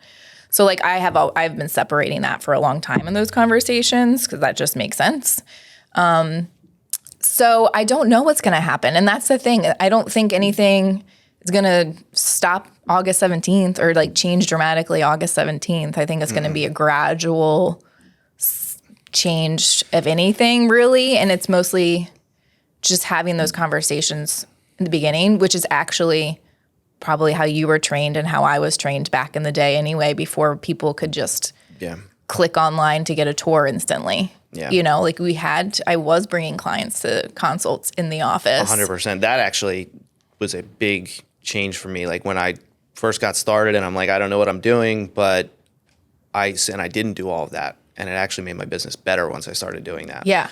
So like I've been separating that for a long time in those conversations because that just makes sense. So I don't know what's going to happen. And that's the thing. I don't think anything is going to stop August 17th or like change dramatically August 17th. I think it's going to be a gradual change of anything really. And it's mostly just having those conversations in the beginning, which is actually probably how you were trained and how I was trained back in the day anyway, before people could just click online to get a tour instantly. Yeah. Like I was bringing clients to consults in the office. 100%. That actually was a big change for me. Like when I first got started and I'm like, I don't know what I'm doing, but I didn't do all of that. And it actually made my business better once I started doing that. Yeah.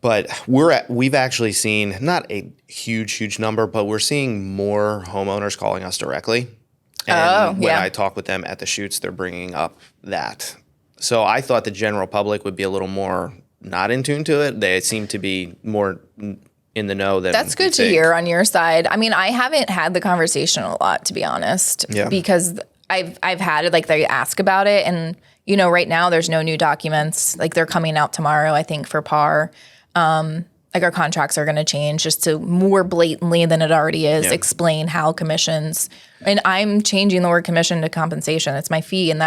But we've actually seen not a huge number, but we're seeing more homeowners calling us directly. And when I talk with them at the shoots, they're bringing up that. So I thought the general public would be a little more not in tune to it. They seem to be more in the know than that's good to hear on your side. I mean, I haven't had the conversation a lot, to be honest, because I've had it, like they ask about it. And, right now there's no new documents. Like they're coming out tomorrow, I think, for PAR. Like our contracts are going to change just to more blatantly than it already is, explain how commissions, and I'm changing the word commission to compensation. It's my fee, and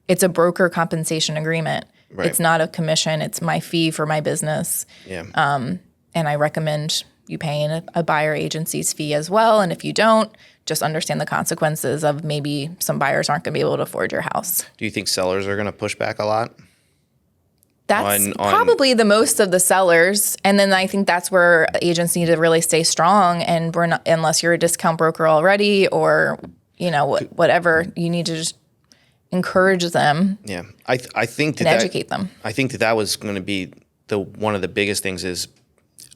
it's a broker compensation agreement. Right. It's not a commission. It's my fee for my business. Yeah. And I recommend you paying a buyer agency's fee as well. And if you don't, just understand the consequences of maybe some buyers aren't going to be able to afford your house. Do you think sellers are going to push back a lot? That's probably the most of the sellers. And then I think that's where agents need to really stay strong. And we're not, unless you're a discount broker already or, whatever, you need to just encourage them. Yeah. I think and educate them. I think that was going to be one of the biggest things is,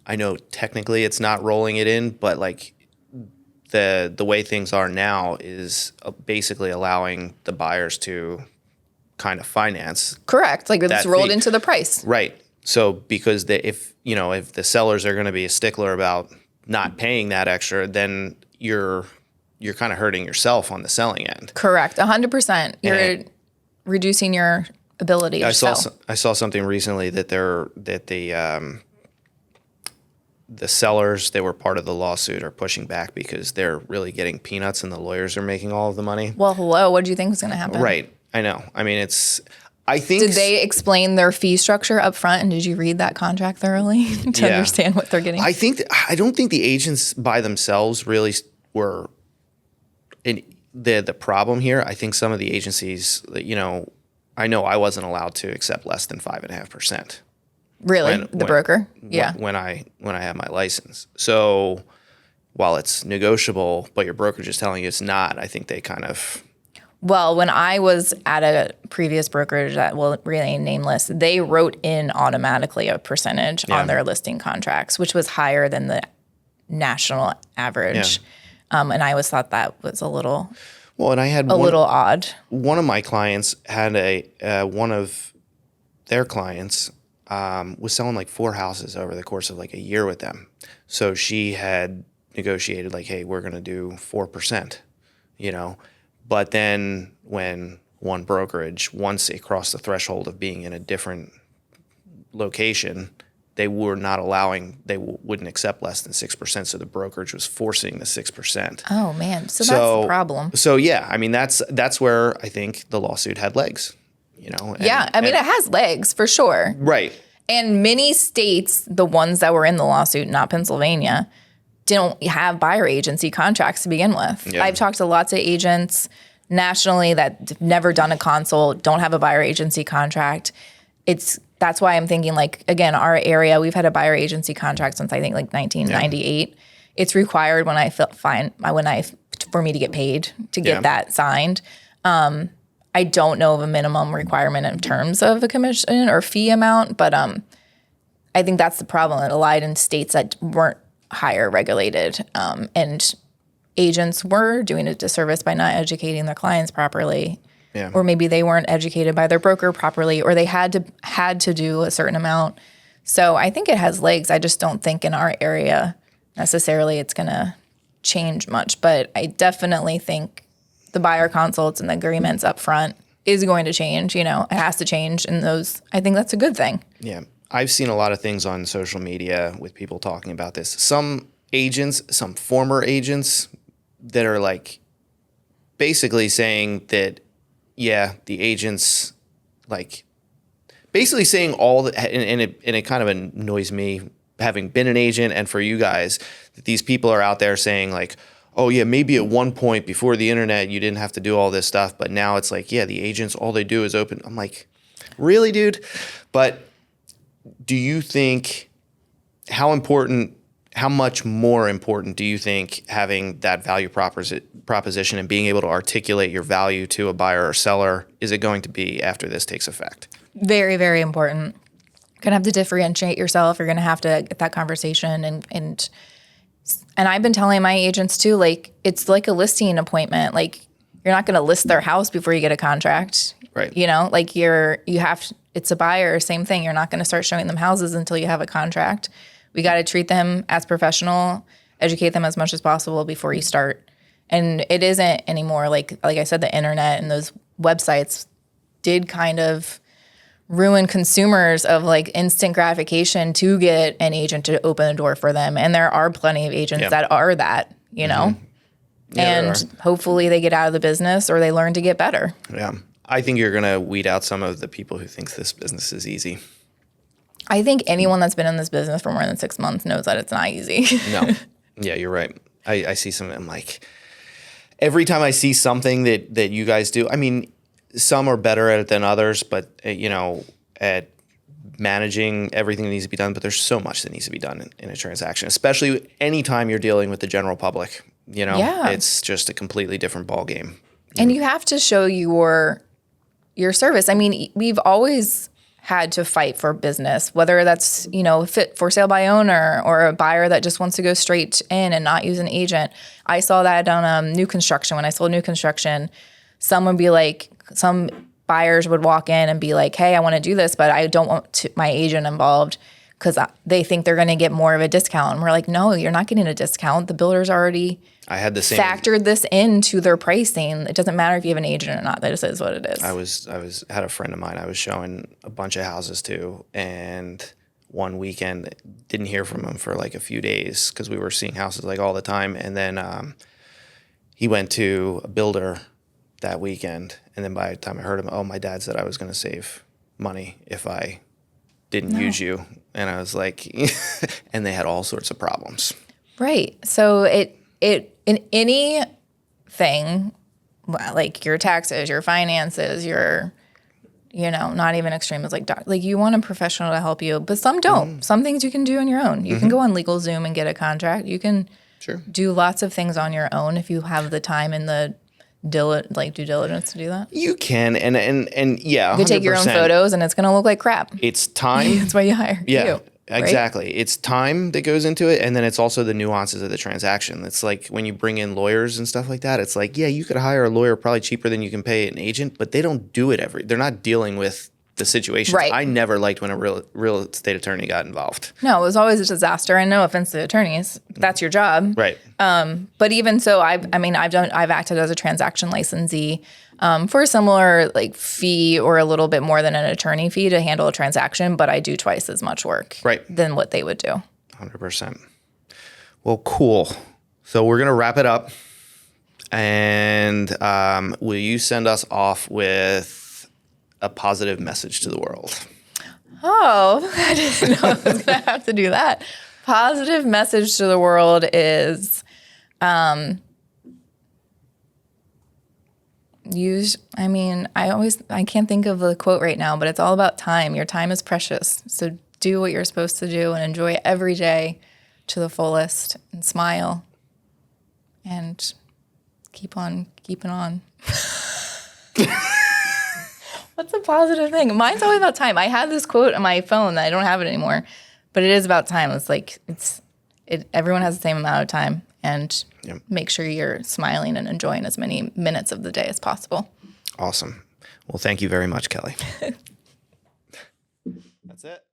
I know technically it's not rolling it in, but like the way things are now is basically allowing the buyers to kind of finance. Correct. Like it's rolled into the price. Right. So because if the sellers are going to be a stickler about not paying that extra, then you're kind of hurting yourself on the selling end. Correct. 100%. You're reducing your ability to sell. I saw something recently that the sellers, they were part of the lawsuit, are pushing back because they're really getting peanuts and the lawyers are making all of the money. Well, hello. What do you think is going to happen? Right. I know. I mean, I think. Did they explain their fee structure up front? And did you read that contract thoroughly to understand what they're getting? I don't think the agents by themselves really were the problem here. I think some of the agencies, I know I wasn't allowed to accept less than 5.5%. Really? The broker? Yeah. When I have my license. So while it's negotiable, but your brokerage is telling you it's not, I think they kind of. Well, when I was at a previous brokerage that will remain nameless, they wrote in automatically a percentage on their listing contracts, which was higher than the national average. And I always thought that was a little and I had little odd. One of my clients had one of their clients was selling like 4 houses over the course of like a year with them. So she had negotiated like, hey, we're going to do 4%, But then when one brokerage, once it crossed the threshold of being in a different location, they were not wouldn't accept less than 6%. So the brokerage was forcing the 6%. Oh man. So that's the problem. So yeah, I mean, that's where I think the lawsuit had legs, it has legs for sure. Right. And many states, the ones that were in the lawsuit, not Pennsylvania, don't have buyer agency contracts to begin with. Yeah. I've talked to lots of agents nationally that have never done a consult, don't have a buyer agency contract. That's why I'm thinking, like, again, our area, we've had a buyer agency contract since I think like 1998. Yeah. It's required when for me to get paid to get that signed. I don't know of a minimum requirement in terms of a commission or fee amount, but I think that's the problem. It lied in states that weren't higher regulated, and agents were doing a disservice by not educating their clients properly. Yeah. Or maybe they weren't educated by their broker properly, or they had to do a certain amount. So I think it has legs. I just don't think in our area necessarily it's going to change much. But I definitely think the buyer consults and the agreements up front is going to change. It has to change. And I think that's a good thing. Yeah. I've seen a lot of things on social media with people talking about this. Some former agents that are like basically saying that, the agents like basically saying all that, and it kind of annoys me having been an agent, and for you guys, that these people are out there saying like, oh yeah, maybe at one point before the internet you didn't have to do all this stuff, but now it's like, the agents, all they do is open. I'm like, really, dude? But do you think how much more important do you think having that value proposition and being able to articulate your value to a buyer or seller is it going to be after this takes effect? Very, very important. You're going to have to differentiate yourself. You're going to have to get that conversation. And I've been telling my agents too, like, it's like a listing appointment. Like, you're not going to list their house before you get a contract. Right. Like it's a buyer, same thing. You're not going to start showing them houses until you have a contract. We got to treat them as professional, educate them as much as possible before you start. And it isn't anymore, like I said, the internet and those websites did kind of ruin consumers of like instant gratification to get an agent to open a door for them. And there are plenty of agents that are that, Mm-hmm. Yeah, and hopefully they get out of the business or they learn to get better. Yeah. I think you're going to weed out some of the people who think this business is easy. I think anyone that's been in this business for more than 6 months knows that it's not easy. No. Yeah, you're right. I see some, I'm like, every time I see something that you guys do, I mean, some are better at it than others, but, at managing everything that needs to be done, but there's so much that needs to be done in a transaction, especially anytime you're dealing with the general public. Yeah. It's just a completely different ballgame. And you have to show your service. I mean, we've always had to fight for business, whether that's, fit for sale by owner or a buyer that just wants to go straight in and not use an agent. I saw that on new construction. When I sold new construction, some buyers would walk in and be like, hey, I want to do this, but I don't want my agent involved because they think they're going to get more of a discount. And we're like, no, you're not getting a discount. The builder's already factored this into their pricing. It doesn't matter if you have an agent or not. That just is what it is. I had a friend of mine I was showing a bunch of houses to, and one weekend didn't hear from him for like a few days because we were seeing houses like all the time. And then he went to a builder that weekend, and then by the time I heard him, oh, my dad said I was going to save money if I didn't use you. And I was like, and they had all sorts of problems. Right. So it in anything, like your taxes, your finances, your, not even extreme is like you want a professional to help you, but some don't. Some things you can do on your own. You can go on LegalZoom and get a contract. You can do lots of things on your own if you have the time and the due diligence to do that. You can, and yeah, you can take your own photos, and it's going to look like crap. It's time. That's why you hire you. Exactly. Right? It's time that goes into it, and then it's also the nuances of the transaction. It's like when you bring in lawyers and stuff like that, it's like, yeah, you could hire a lawyer probably cheaper than you can pay an agent, but they don't do it they're not dealing with the situations. Right. I never liked when a real estate attorney got involved. No, it was always a disaster. And no offense to attorneys, that's your job. Right. But even so, I've acted as a transaction licensee for a similar fee or a little bit more than an attorney fee to handle a transaction, but I do twice as much work than what they would do. 100%. Well, cool. So we're going to wrap it up. And will you send us off with a positive message to the world? Oh, I didn't know I was going to have to do that. Positive message to the world is I can't think of the quote right now, but it's all about time. Your time is precious. So do what you're supposed to do and enjoy every day to the fullest and smile and keep on keeping on. What's a positive thing? Mine's always about time. I had this quote on my phone that I don't have it anymore, but it is about time. It's like everyone has the same amount of time, and make sure you're smiling and enjoying as many minutes of the day as possible. Awesome. Well, thank you very much, Kelly. That's it.